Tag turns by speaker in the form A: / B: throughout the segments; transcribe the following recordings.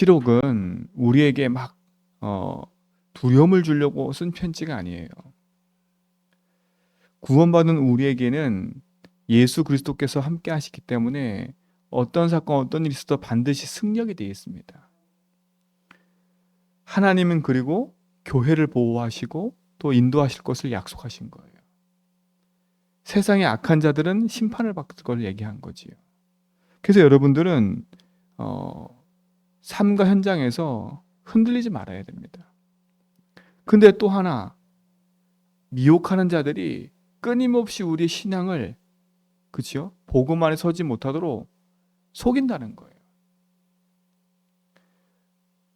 A: 실록은 우리에게 막 어, 두려움을 주려고 쓴 편지가 아니에요. 구원받은 우리에게는 예수 그리스도께서 함께 하시기 때문에 어떤 사건, 어떤 일이 있어도 반드시 승리하게 되어 있습니다. 하나님은 그리고 교회를 보호하시고 또 인도하실 것을 약속하신 거예요. 세상의 악한 자들은 심판을 받을 걸 얘기한 거지요. 그래서 여러분들은 삶과 현장에서 흔들리지 말아야 됩니다. 근데 또 하나, 미혹하는 자들이 끊임없이 우리의 신앙을, 그치요? 복음 안에 서지 못하도록 속인다는 거예요.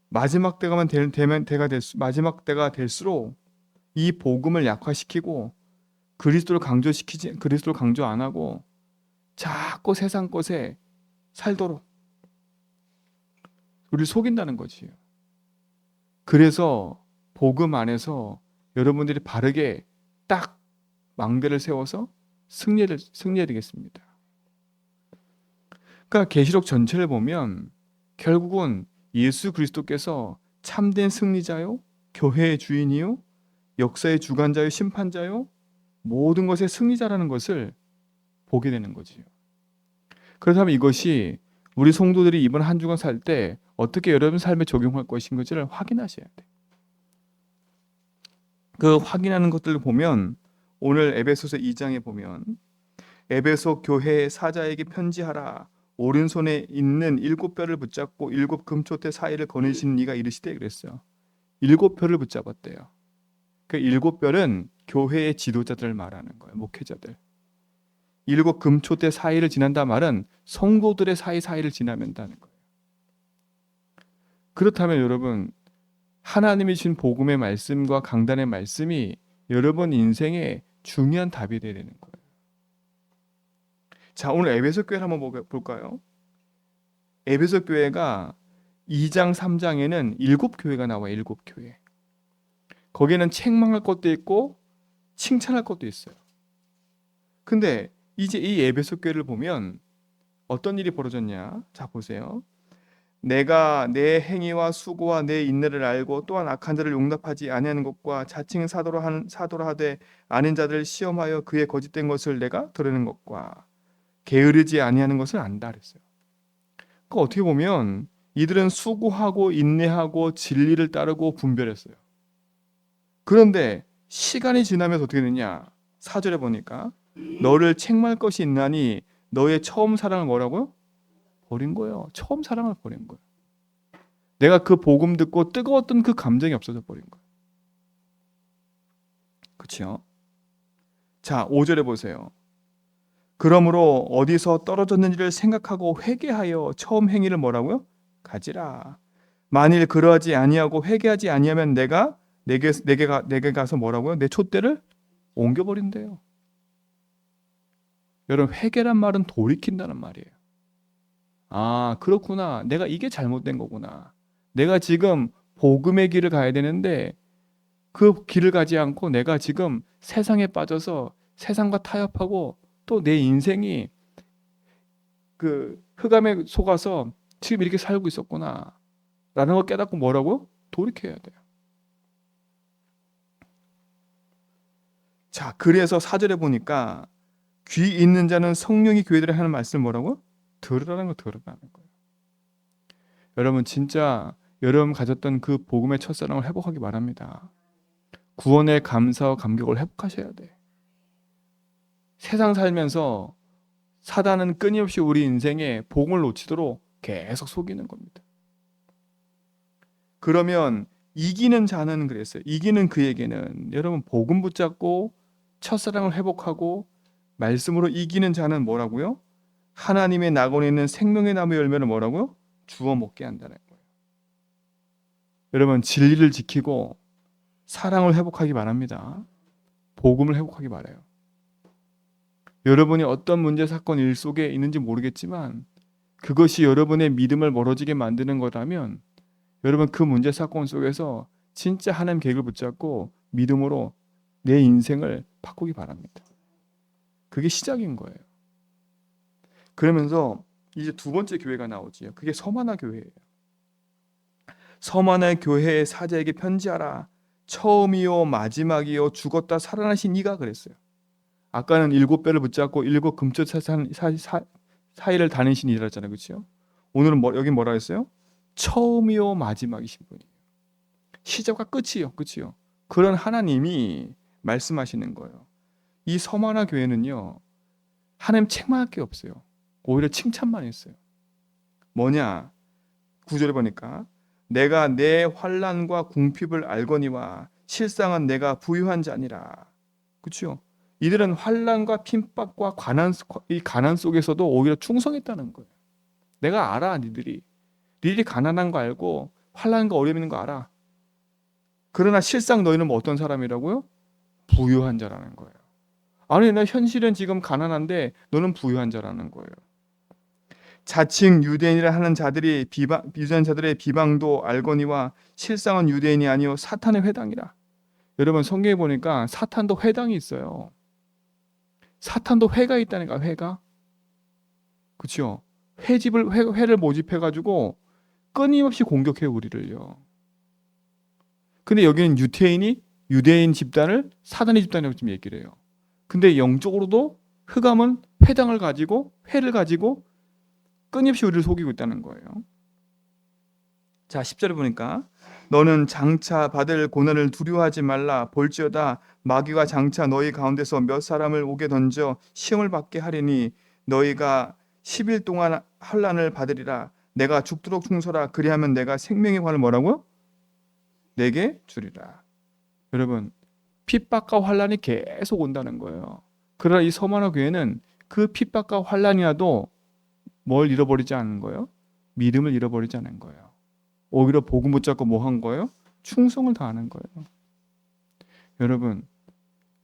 A: 마지막 때가 될수록 이 복음을 약화시키고 그리스도를 강조 안 하고 자꾸 세상 것에 살도록 우리를 속인다는 거지요. 그래서 복음 안에서 여러분들이 바르게 딱 망대를 세워서 승리해야 되겠습니다. 그러니까 계시록 전체를 보면 결국은 예수 그리스도께서 참된 승리자요, 교회의 주인이요, 역사의 주관자요, 심판자요, 모든 것의 승리자라는 것을 보게 되는 거지요. 그렇다면 이것이 우리 성도들이 이번 한 주간 살 때 어떻게 여러분 삶에 적용할 것인지를 확인하셔야 돼요. 그 확인하는 것들을 보면 오늘 에베소서 2장에 보면 에베소 교회 사자에게 편지하라. 오른손에 있는 7뼈를 붙잡고 7금초대 사이를 거느시는 이가 이르시되 그랬어요. 7뼈를 붙잡았대요. 그 7뼈는 교회의 지도자들을 말하는 거예요. 목회자들. 7금초대 사이를 지난다 말은 성도들의 사이를 지나면다는 거예요. 그렇다면 여러분, 하나님이 주신 복음의 말씀과 강단의 말씀이 여러분 인생의 중요한 답이 되야 되는 거예요. 자, 오늘 에베소 교회를 한번 볼까요? 에베소 교회가 2장, 3장에는 7교회가 나와요. 7교회. 거기에는 책망할 것도 있고 칭찬할 것도 있어요. 근데 이제 이 에베소 교회를 보면 어떤 일이 벌어졌냐? 자, 보세요. 내가 내 행위와 수고와 내 인내를 알고 또한 악한 자를 용납하지 아니하는 것과 자칭 사도라 하되 아닌 자들을 시험하여 그의 거짓된 것을 내가 드러내는 것과 게으르지 아니하는 것을 안다 그랬어요. 그러니까 어떻게 보면 이들은 수고하고 인내하고 진리를 따르고 분별했어요. 그런데 시간이 지나면서 어떻게 되냐? 4절에 보니까 너를 책망할 것이 있나니 너의 처음 사랑을 뭐라고요? 버린 거예요. 처음 사랑을 버린 거예요. 내가 그 복음 듣고 뜨거웠던 그 감정이 없어져 버린 거예요. 그렇죠? 자, 5절에 보세요. 그러므로 어디서 떨어졌는지를 생각하고 회개하여 처음 행위를 뭐라고요? 가지라. 만일 그러하지 아니하고 회개하지 아니하면 내가 내게 가서 뭐라고요? 내 촛대를 옮겨버린대요. 여러분, 회개란 말은 돌이킨다는 말이에요. 아, 그렇구나. 내가 이게 잘못된 거구나. 내가 지금 복음의 길을 가야 되는데 그 길을 가지 않고 내가 지금 세상에 빠져서 세상과 타협하고 또 내 인생이 그 흑암에 속아서 지금 이렇게 살고 있었구나. 라는 걸 깨닫고 뭐라고? 돌이켜야 돼요. 자, 그래서 4절에 보니까 귀 있는 자는 성령이 교회들에 하는 말씀을 뭐라고? 들으라는 거예요. 여러분 진짜 여러분 가졌던 그 복음의 첫사랑을 회복하기 바랍니다. 구원의 감사와 감격을 회복하셔야 돼. 세상 살면서 사단은 끊임없이 우리 인생에 복음을 놓치도록 계속 속이는 겁니다. 그러면 이기는 자는 그랬어요. 이기는 그에게는 여러분 복음 붙잡고 첫사랑을 회복하고 말씀으로 이기는 자는 뭐라고요? 하나님의 낙원에 있는 생명의 나무 열매를 뭐라고요? 주워 먹게 한다는 거예요. 여러분 진리를 지키고 사랑을 회복하기 바랍니다. 복음을 회복하기 바라요. 여러분이 어떤 문제 사건 일 속에 있는지 모르겠지만 그것이 여러분의 믿음을 멀어지게 만드는 거라면 여러분 그 문제 사건 속에서 진짜 하나님 계획을 붙잡고 믿음으로 내 인생을 바꾸기 바랍니다. 그게 시작인 거예요. 그러면서 이제 두 번째 교회가 나오지요. 그게 서만화 교회예요. 서만의 교회의 사자에게 편지하라. 처음이요 마지막이요 죽었다 살아나신 이가 그랬어요. 아까는 7배를 붙잡고 7금쪽 사이를 다니신 이라잖아요. 그렇죠? 오늘은 여기 뭐라 했어요? 처음이요 마지막이신 분이에요. 시작과 끝이요. 그렇죠? 그런 하나님이 말씀하시는 거예요. 이 서만화 교회는요. 하나님 책망할 게 없어요. 오히려 칭찬만 했어요. 뭐냐? 9절에 보니까 내가 내 환난과 궁핍을 알거니와 실상은 내가 부유한 자니라. 그렇죠? 이들은 환난과 핍박과 이 가난 속에서도 오히려 충성했다는 거예요. 내가 알아, 니들이 가난한 거 알고 환난과 어려움 있는 거 알아. 그러나 실상 너희는 뭐 어떤 사람이라고요? 부유한 자라는 거예요. 아니, 나 현실은 지금 가난한데 너는 부유한 자라는 거예요. 자칭 유대인이라 하는 자들이 유대인 자들의 비방도 알거니와 실상은 유대인이 아니요 사탄의 회당이라. 여러분 성경에 보니까 사탄도 회당이 있어요. 사탄도 회가 있다니까. 회가. 그렇죠? 회를 모집해가지고 끊임없이 공격해 우리를요. 근데 여기는 유대인 집단을 사단의 집단이라고 좀 얘기를 해요. 근데 영적으로도 흑암은 회당을 가지고 회를 가지고 끊임없이 우리를 속이고 있다는 거예요. 자, 10절에 보니까 너는 장차 받을 고난을 두려워하지 말라. 볼지어다 마귀가 장차 너희 가운데서 몇 사람을 오게 던져 시험을 받게 하리니 너희가 10일 동안 환난을 받으리라. 내가 죽도록 충소라. 그리하면 내가 생명의 관을 뭐라고요? 내게 주리라. 여러분 핍박과 환난이 계속 온다는 거예요. 그러나 이 서만화 교회는 그 핍박과 환난이라도 뭘 잃어버리지 않은 거예요? 믿음을 잃어버리지 않은 거예요. 오히려 복음 붙잡고 뭐 한 거예요? 충성을 다하는 거예요.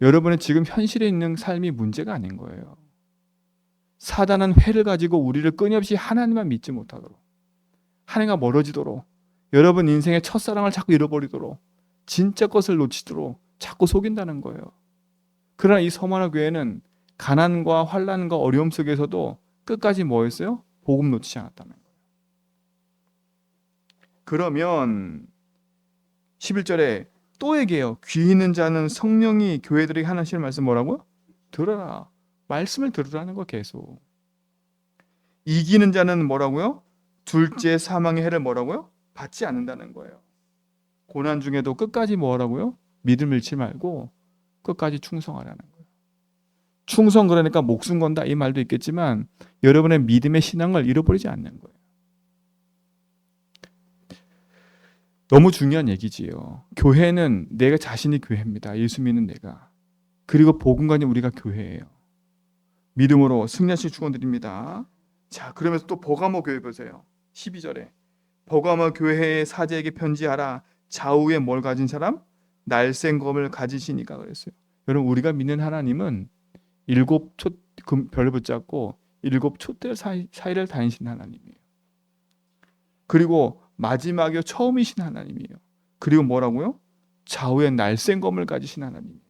A: 여러분의 지금 현실에 있는 삶이 문제가 아닌 거예요. 사단은 회를 가지고 우리를 끊임없이 하나님만 믿지 못하도록, 하나님과 멀어지도록, 여러분 인생의 첫사랑을 자꾸 잃어버리도록, 진짜 것을 놓치도록 자꾸 속인다는 거예요. 그러나 이 서만화 교회는 가난과 환난과 어려움 속에서도 끝까지 뭐 했어요? 복음 놓치지 않았다는 거예요. 그러면 11절에 또 얘기해요. 귀 있는 자는 성령이 교회들에게 하나실 말씀 뭐라고요? 들어라. 말씀을 들으라는 거 계속. 이기는 자는 뭐라고요? 둘째 사망의 해를 뭐라고요? 받지 않는다는 거예요. 고난 중에도 끝까지 뭐라고요? 믿음 잃지 말고 끝까지 충성하라는 거예요. 충성 그러니까 목숨 건다 이 말도 있겠지만 여러분의 믿음의 신앙을 잃어버리지 않는 거예요. 너무 중요한 얘기지요. 교회는 내가 자신이 교회입니다. 예수 믿는 내가. 그리고 복음관이 우리가 교회예요. 믿음으로 승리하실 축원드립니다. 자, 그러면서 또 버가모 교회 보세요. 12절에 버가모 교회의 사제에게 편지하라. 좌우에 뭘 가진 사람? 날쌘검을 가지시니까 그랬어요. 여러분 우리가 믿는 하나님은 7 별을 붙잡고 7 촛대 사이를 다니신 하나님이에요. 그리고 마지막에 처음이신 하나님이에요. 그리고 뭐라고요? 좌우에 날쌘검을 가지신 하나님이에요.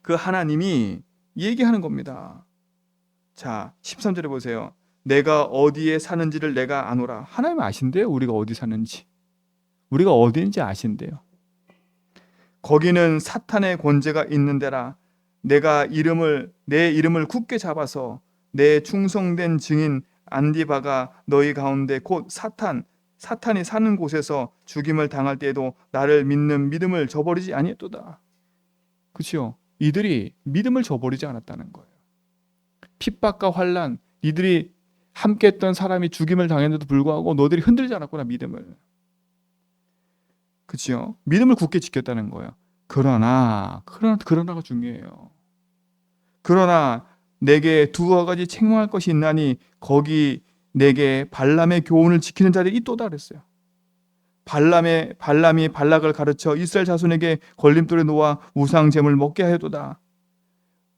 A: 그 하나님이 얘기하는 겁니다. 자, 13절에 보세요. 내가 어디에 사는지를 내가 아노라. 하나님 아신대요. 우리가 어디 사는지. 우리가 어디인지 아신대요. 거기는 사탄의 권세가 있는 데라. 내가 내 이름을 굳게 잡아서 내 충성된 증인 안디바가 너희 가운데 곧 사탄이 사는 곳에서 죽임을 당할 때에도 나를 믿는 믿음을 저버리지 아니했도다. 그렇죠? 이들이 믿음을 저버리지 않았다는 거예요. 핍박과 환난, 이들이 함께했던 사람이 죽임을 당했는데도 불구하고 너희들이 흔들지 않았구나 믿음을. 그렇죠? 믿음을 굳게 지켰다는 거예요. 그러나가 중요해요. 그러나 내게 두어 가지 책망할 것이 있나니 거기 내게 발람의 교훈을 지키는 자들이 있도다 그랬어요. 발람이 발락을 가르쳐 이스라엘 자손에게 걸림돌에 놓아 우상 제물 먹게 하였도다.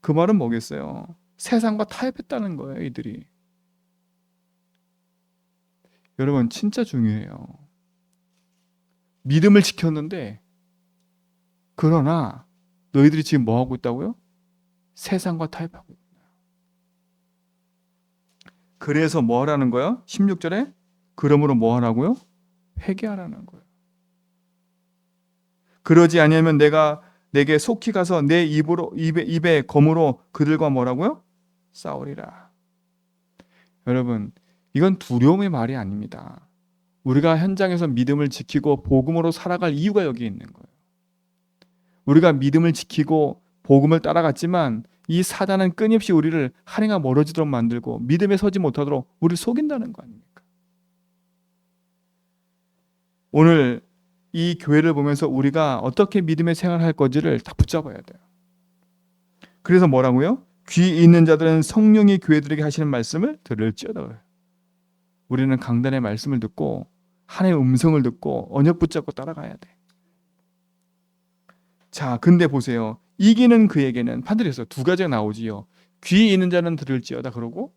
A: 그 말은 뭐겠어요? 세상과 타협했다는 거예요, 이들이. 여러분 진짜 중요해요. 믿음을 지켰는데 그러나 너희들이 지금 뭐 하고 있다고요? 세상과 타협하고 있다. 그래서 뭐 하라는 거예요? 16절에 그러므로 뭐 하라고요? 회개하라는 거예요. 그러지 아니하면 내게 속히 가서 내 입에 검으로 그들과 뭐라고요? 싸우리라. 여러분, 이건 두려움의 말이 아닙니다. 우리가 현장에서 믿음을 지키고 복음으로 살아갈 이유가 여기 있는 거예요. 우리가 믿음을 지키고 복음을 따라갔지만 이 사단은 끊임없이 우리를 하나님과 멀어지도록 만들고 믿음에 서지 못하도록 우리를 속인다는 거 아닙니까? 오늘 이 교회를 보면서 우리가 어떻게 믿음의 생활을 할 건지를 다 붙잡아야 돼요. 그래서 뭐라고요? 귀 있는 자들은 성령이 교회들에게 하시는 말씀을 들을지어다. 우리는 강단의 말씀을 듣고 하나님의 음성을 듣고 언약 붙잡고 따라가야 돼. 자, 근데 보세요. 이기는 그에게는 반드시 두 가지가 나오지요. 귀 있는 자는 들을지어다 그러고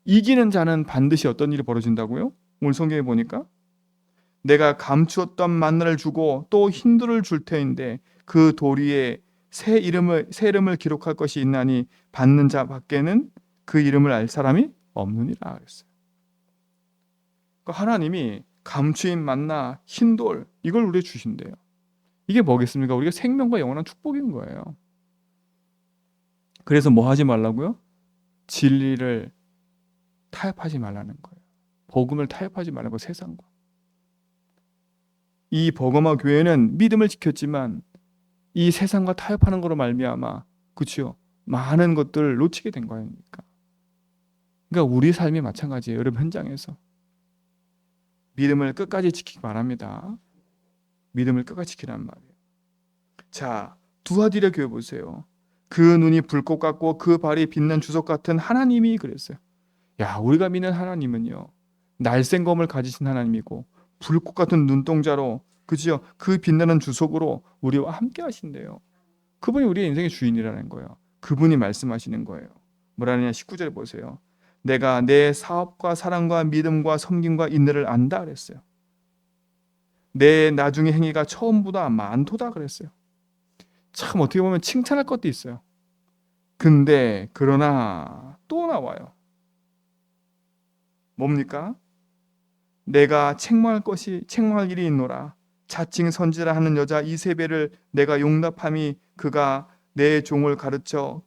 A: 이기는 자는 반드시 어떤 일이 벌어진다고요? 오늘 성경에 보니까 내가 감추었던 만나를 주고 또 흰돌을 줄 터인데 그 도리에 새 이름을 기록할 것이 있나니 받는 자 밖에는 그 이름을 알 사람이 없느니라 그랬어요. 그러니까 하나님이 감추인 만나 흰돌 이걸 우리에게 주신대요. 이게 뭐겠습니까? 우리가 생명과 영원한 축복인 거예요. 그래서 뭐 하지 말라고요? 진리를 타협하지 말라는 거예요. 복음을 타협하지 말라고 세상과. 이 버거마 교회는 믿음을 지켰지만 이 세상과 타협하는 거로 말미암아 그렇죠? 많은 것들을 놓치게 된 거 아닙니까? 그러니까 우리 삶이 마찬가지예요. 여러분 현장에서 믿음을 끝까지 지키기 바랍니다. 믿음을 끝까지 지키란 말이에요. 자, 두아디라 교회 보세요. 그 눈이 불꽃 같고 그 발이 빛난 주석 같은 하나님이 그랬어요. 야, 우리가 믿는 하나님은요. 날쌘검을 가지신 하나님이고 불꽃 같은 눈동자로 그지요? 그 빛나는 주석으로 우리와 함께 하신대요. 그분이 우리의 인생의 주인이라는 거예요. 그분이 말씀하시는 거예요. 뭐라느냐 19절에 보세요. 내가 내 사업과 사랑과 믿음과 섬김과 인내를 안다 그랬어요. 내 나중의 행위가 처음보다 많도다 그랬어요. 참 어떻게 보면 칭찬할 것도 있어요. 근데 그러나 또 나와요. 뭡니까? 내가 책망할 일이 있노라. 자칭 선지라 하는 여자 이세벨을 내가 용납함이 그가 내 종을 가르쳐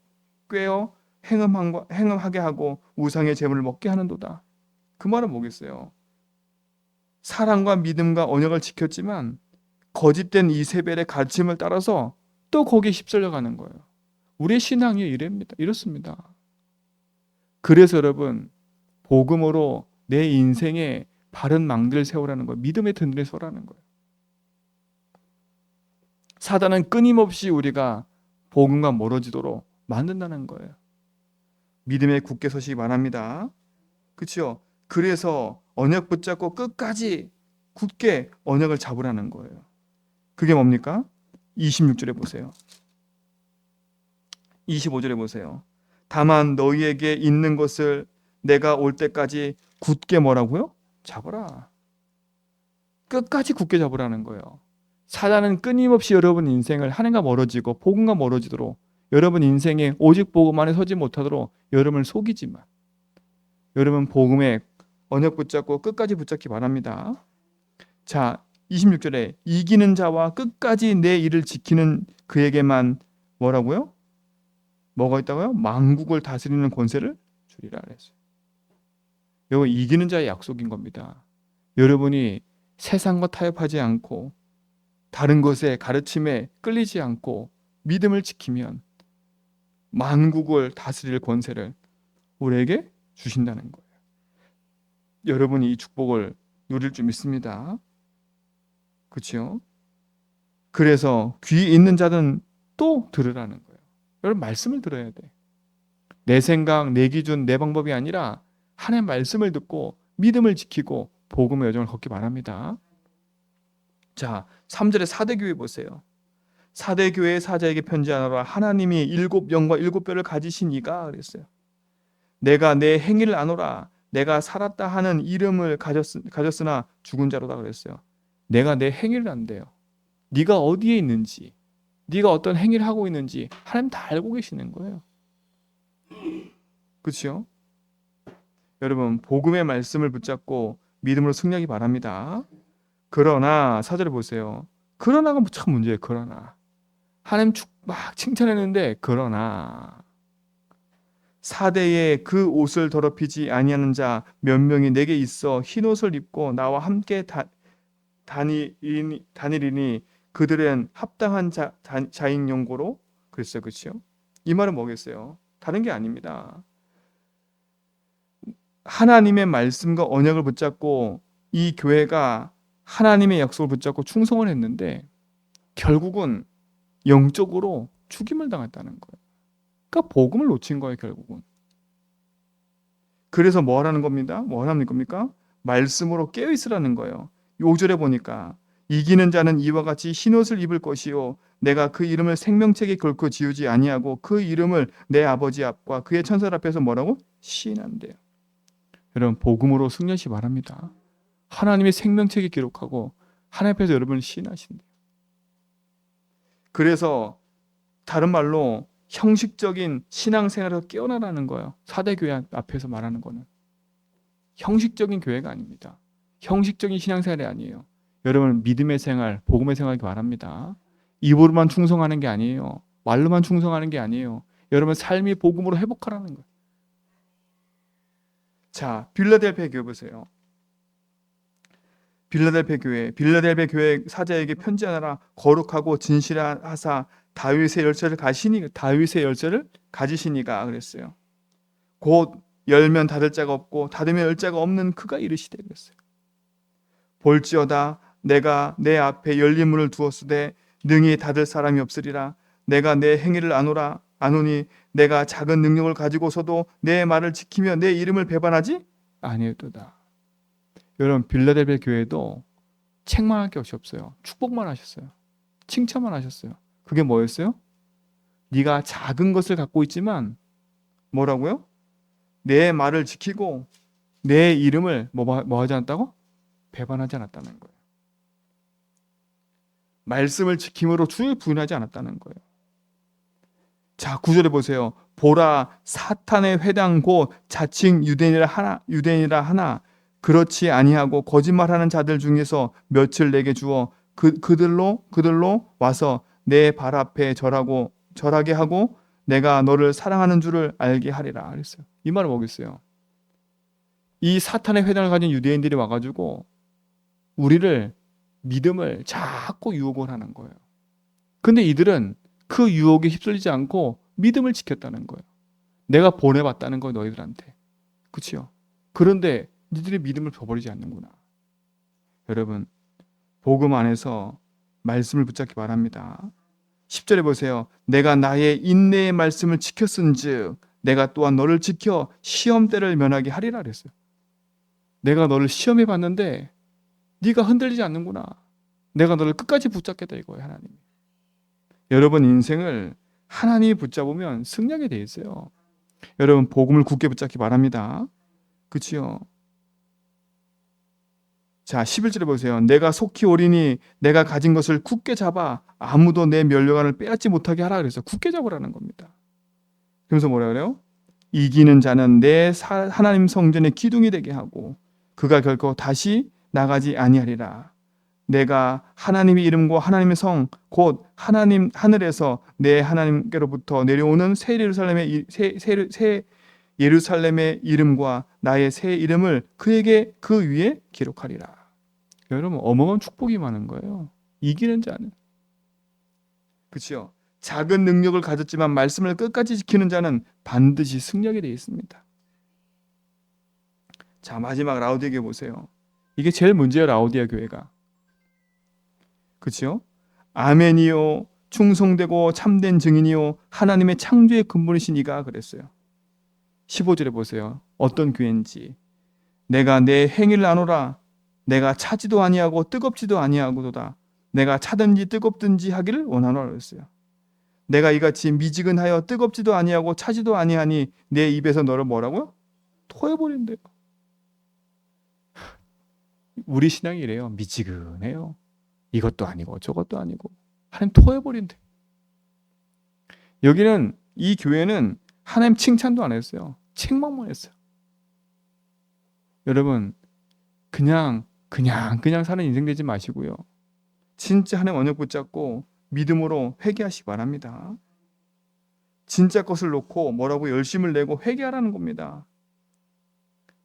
A: 꿰어 행음하게 하고 우상의 제물을 먹게 하는도다. 그 말은 뭐겠어요? 사랑과 믿음과 언약을 지켰지만 거짓된 이세벨의 가르침을 따라서 또 거기에 휩쓸려 가는 거예요. 우리의 신앙이 이렇습니다. 그래서 여러분 복음으로 내 인생에 바른 망대를 세우라는 거예요. 믿음의 든든에 서라는 거예요. 사단은 끊임없이 우리가 복음과 멀어지도록 만든다는 거예요. 믿음에 굳게 서시기 바랍니다. 그렇죠? 그래서 언약 붙잡고 끝까지 굳게 언약을 잡으라는 거예요. 그게 뭡니까? 26절에 보세요. 25절에 보세요. 다만 너희에게 있는 것을 내가 올 때까지 굳게 뭐라고요? 잡아라. 끝까지 굳게 잡으라는 거예요. 사단은 끊임없이 여러분 인생을 하나님과 멀어지고 복음과 멀어지도록 여러분 인생에 오직 복음 안에 서지 못하도록 여러분을 속이지만 여러분 복음에 언약 붙잡고 끝까지 붙잡기 바랍니다. 자, 26절에 이기는 자와 끝까지 내 일을 지키는 그에게만 뭐라고요? 뭐가 있다고요? 만국을 다스리는 권세를 주리라 그랬어요. 이거 이기는 자의 약속인 겁니다. 여러분이 세상과 타협하지 않고 다른 것에 가르침에 끌리지 않고 믿음을 지키면 만국을 다스릴 권세를 우리에게 주신다는 거예요. 여러분이 이 축복을 누릴 줄 믿습니다. 그렇죠? 그래서 귀 있는 자는 또 들으라는 거예요. 여러분 말씀을 들어야 돼. 내 생각, 내 기준, 내 방법이 아니라 하나님의 말씀을 듣고 믿음을 지키고 복음의 여정을 걷기 바랍니다. 자, 3절에 사대교회 보세요. 사대교회의 사자에게 편지하노라. 하나님이 7영과 7뼈를 가지신 이가 그랬어요. 내가 내 행위를 아노라. 내가 살았다 하는 이름을 가졌으나 죽은 자로다 그랬어요. 내가 내 행위를 안대요. 네가 어디에 있는지, 네가 어떤 행위를 하고 있는지 하나님 다 알고 계시는 거예요. 그렇죠? 여러분 복음의 말씀을 붙잡고 믿음으로 승리하기 바랍니다. 그러나 4절에 보세요. 그러나가 참 문제예요. 그러나 하나님 막 칭찬했는데 그러나 사대에 그 옷을 더럽히지 아니하는 자 몇 명이 내게 있어 흰 옷을 입고 나와 함께 다니리니 그들은 합당한 자인 용고로 그랬어요. 그렇죠? 이 말은 뭐겠어요? 다른 게 아닙니다. 하나님의 말씀과 언약을 붙잡고 이 교회가 하나님의 약속을 붙잡고 충성을 했는데 결국은 영적으로 죽임을 당했다는 거예요. 그러니까 복음을 놓친 거예요, 결국은. 그래서 뭐 하라는 겁니다? 뭐 하라는 겁니까? 말씀으로 깨어 있으라는 거예요. 5절에 보니까 이기는 자는 이와 같이 흰옷을 입을 것이요 내가 그 이름을 생명책에 걸고 지우지 아니하고 그 이름을 내 아버지 앞과 그의 천사들 앞에서 뭐라고? 시인한대요. 여러분 복음으로 승리하시 바랍니다. 하나님의 생명책에 기록하고 하나님 앞에서 여러분을 시인하신대요. 그래서 다른 말로 형식적인 신앙생활에서 깨어나라는 거예요. 사대교회 앞에서 말하는 거는 형식적인 교회가 아닙니다. 형식적인 신앙생활이 아니에요. 여러분 믿음의 생활, 복음의 생활이 바랍니다. 입으로만 충성하는 게 아니에요. 말로만 충성하는 게 아니에요. 여러분 삶이 복음으로 회복하라는 거예요. 자, 빌라델피아 교회 보세요. 빌라델피아 교회 사자에게 편지하라. 거룩하고 진실하사 다윗의 열쇠를 가지시니가 그랬어요. 곧 열면 닫을 자가 없고 닫으면 열 자가 없는 그가 이르시되 그랬어요. 볼지어다 내가 내 앞에 열린 문을 두었으되 능히 닫을 사람이 없으리라. 내가 내 행위를 아노니 내가 작은 능력을 가지고서도 내 말을 지키며 내 이름을 배반하지 아니었도다. 여러분 빌라델피아 교회도 책망할 게 없어요. 축복만 하셨어요. 칭찬만 하셨어요. 그게 뭐였어요? 네가 작은 것을 갖고 있지만 뭐라고요? 내 말을 지키고 내 이름을 뭐 하지 않았다고? 배반하지 않았다는 거예요. 말씀을 지킴으로 주를 부인하지 않았다는 거예요. 자, 9절에 보세요. 보라 사탄의 회당 곧 자칭 유대인이라 하나 그렇지 아니하고 거짓말하는 자들 중에서 몇을 내게 주어 그들로 와서 내 발 앞에 절하게 하고 내가 너를 사랑하는 줄을 알게 하리라 그랬어요. 이 말은 뭐겠어요? 이 사탄의 회당을 가진 유대인들이 와가지고 우리를 믿음을 자꾸 유혹을 하는 거예요. 근데 이들은 그 유혹에 휩쓸리지 않고 믿음을 지켰다는 거예요. 내가 보내봤다는 거예요, 너희들한테. 그렇죠? 그런데 니들이 믿음을 저버리지 않는구나. 여러분, 복음 안에서 말씀을 붙잡기 바랍니다. 10절에 보세요. 내가 나의 인내의 말씀을 지켰은즉 내가 또한 너를 지켜 시험대를 면하게 하리라 그랬어요. 내가 너를 시험해 봤는데 네가 흔들리지 않는구나. 내가 너를 끝까지 붙잡겠다 이거예요, 하나님. 여러분 인생을 하나님이 붙잡으면 승리하게 돼 있어요. 여러분 복음을 굳게 붙잡기 바랍니다. 그렇지요? 자, 11절에 보세요. 내가 속히 오리니 내가 가진 것을 굳게 잡아 아무도 내 면류관을 빼앗지 못하게 하라 그래서 굳게 잡으라는 겁니다. 그러면서 뭐라 그래요? 이기는 자는 내 하나님 성전의 기둥이 되게 하고 그가 결코 다시 나가지 아니하리라. 내가 하나님의 이름과 하나님의 성 곧 하나님 하늘에서 내 하나님께로부터 내려오는 새 예루살렘의 이름과 나의 새 이름을 그에게 그 위에 기록하리라. 여러분 어마어마한 축복이 많은 거예요. 이기는 자는. 그렇죠? 작은 능력을 가졌지만 말씀을 끝까지 지키는 자는 반드시 승리하게 되어 있습니다. 자, 마지막 라우디아 교회 보세요. 이게 제일 문제예요, 라우디아 교회가. 그렇죠? 아멘이요 충성되고 참된 증인이요 하나님의 창조의 근본이신 이가 그랬어요. 15절에 보세요. 어떤 교회인지. 내가 내 행위를 아노라. 내가 차지도 아니하고 뜨겁지도 아니하고도다. 내가 차든지 뜨겁든지 하기를 원하노라 그랬어요. 내가 이같이 미지근하여 뜨겁지도 아니하고 차지도 아니하니 내 입에서 너를 뭐라고요? 토해버린대요. 우리 신앙이 이래요. 미지근해요. 이것도 아니고 저것도 아니고 하나님 토해버린대. 여기는 이 교회는 하나님 칭찬도 안 했어요. 책망만 했어요. 여러분 그냥 사는 인생 되지 마시고요. 진짜 하나님 언약 붙잡고 믿음으로 회개하시기 바랍니다. 진짜 것을 놓고 뭐라고 열심을 내고 회개하라는 겁니다.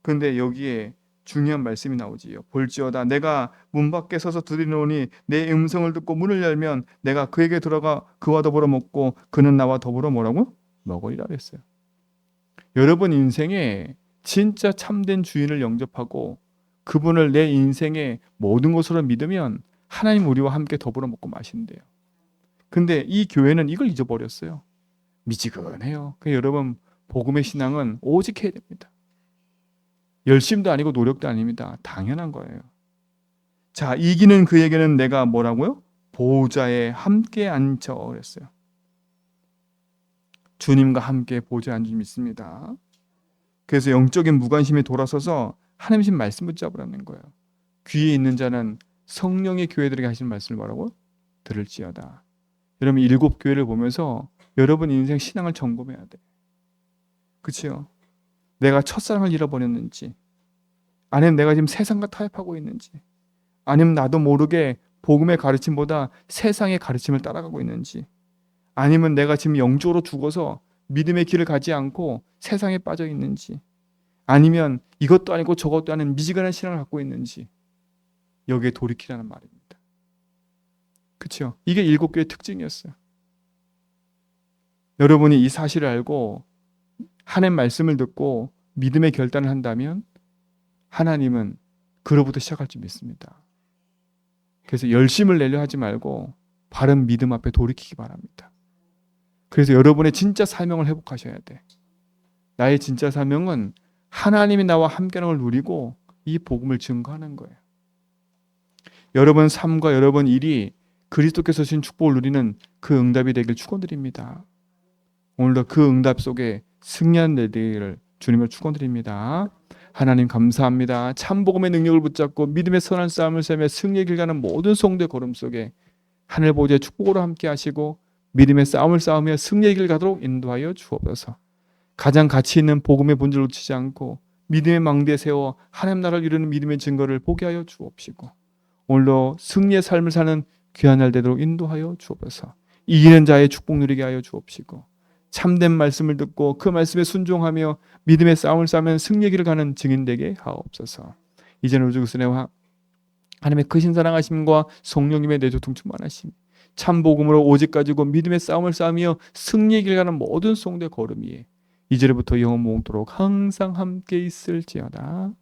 A: 그런데 여기에 중요한 말씀이 나오지요. 볼지어다 내가 문 밖에 서서 두드리노니 내 음성을 듣고 문을 열면 내가 그에게 들어가 그와 더불어 먹고 그는 나와 더불어 뭐라고? 먹으리라 그랬어요. 여러분 인생에 진짜 참된 주인을 영접하고 그분을 내 인생의 모든 것으로 믿으면 하나님 우리와 함께 더불어 먹고 마신대요. 근데 이 교회는 이걸 잊어버렸어요. 미지근해요. 그러니까 여러분 복음의 신앙은 오직 해야 됩니다. 열심도 아니고 노력도 아닙니다. 당연한 거예요. 자, 이기는 그에게는 내가 뭐라고요? 보좌에 함께 앉혀 그랬어요. 주님과 함께 보좌에 앉은 줄 믿습니다. 그래서 영적인 무관심에 돌아서서 하나님 말씀 붙잡으라는 거예요. 귀에 있는 자는 성령의 교회들에게 하시는 말씀을 뭐라고? 들을지어다. 여러분 7교회를 보면서 여러분 인생 신앙을 점검해야 돼. 그렇죠? 내가 첫사랑을 잃어버렸는지, 아니면 내가 지금 세상과 타협하고 있는지, 아니면 나도 모르게 복음의 가르침보다 세상의 가르침을 따라가고 있는지, 아니면 내가 지금 영적으로 죽어서 믿음의 길을 가지 않고 세상에 빠져 있는지, 아니면 이것도 아니고 저것도 아닌 미지근한 신앙을 갖고 있는지, 여기에 돌이키라는 말입니다. 그렇죠? 이게 7교회의 특징이었어요. 여러분이 이 사실을 알고 하나님 말씀을 듣고 믿음의 결단을 한다면 하나님은 그로부터 시작할 줄 믿습니다. 그래서 열심을 내려 하지 말고 바른 믿음 앞에 돌이키기 바랍니다. 그래서 여러분의 진짜 사명을 회복하셔야 돼. 나의 진짜 사명은 하나님이 나와 함께하는 걸 누리고 이 복음을 증거하는 거예요. 여러분 삶과 여러분 일이 그리스도께서 주신 축복을 누리는 그 응답이 되길 축원드립니다. 오늘도 그 응답 속에 승리한 내리를 주님을 축원드립니다. 하나님 감사합니다. 참복음의 능력을 붙잡고 믿음의 선한 싸움을 세며 승리의 길 가는 모든 성도의 걸음 속에 하늘 보좌의 축복으로 함께 하시고 믿음의 싸움을 싸우며 승리의 길 가도록 인도하여 주옵소서. 가장 가치 있는 복음의 본질을 놓치지 않고 믿음의 망대에 세워 하나님 나라를 이루는 믿음의 증거를 보게 하여 주옵시고 오늘도 승리의 삶을 사는 귀한 날 되도록 인도하여 주옵소서. 이기는 자의 축복 누리게 하여 주옵시고 참된 말씀을 듣고 그 말씀에 순종하며 믿음의 싸움을 싸면 승리의 길을 가는 증인 되게 하옵소서. 이제는 우주 그리스도의 하나님의 크신 사랑하심과 성령님의 내조통 충만하심 참 복음으로 오직 가지고 믿음의 싸움을 싸우며 승리의 길 가는 모든 성도의 걸음 위에 이제부터 영원 몽토록 항상 함께 있을지어다.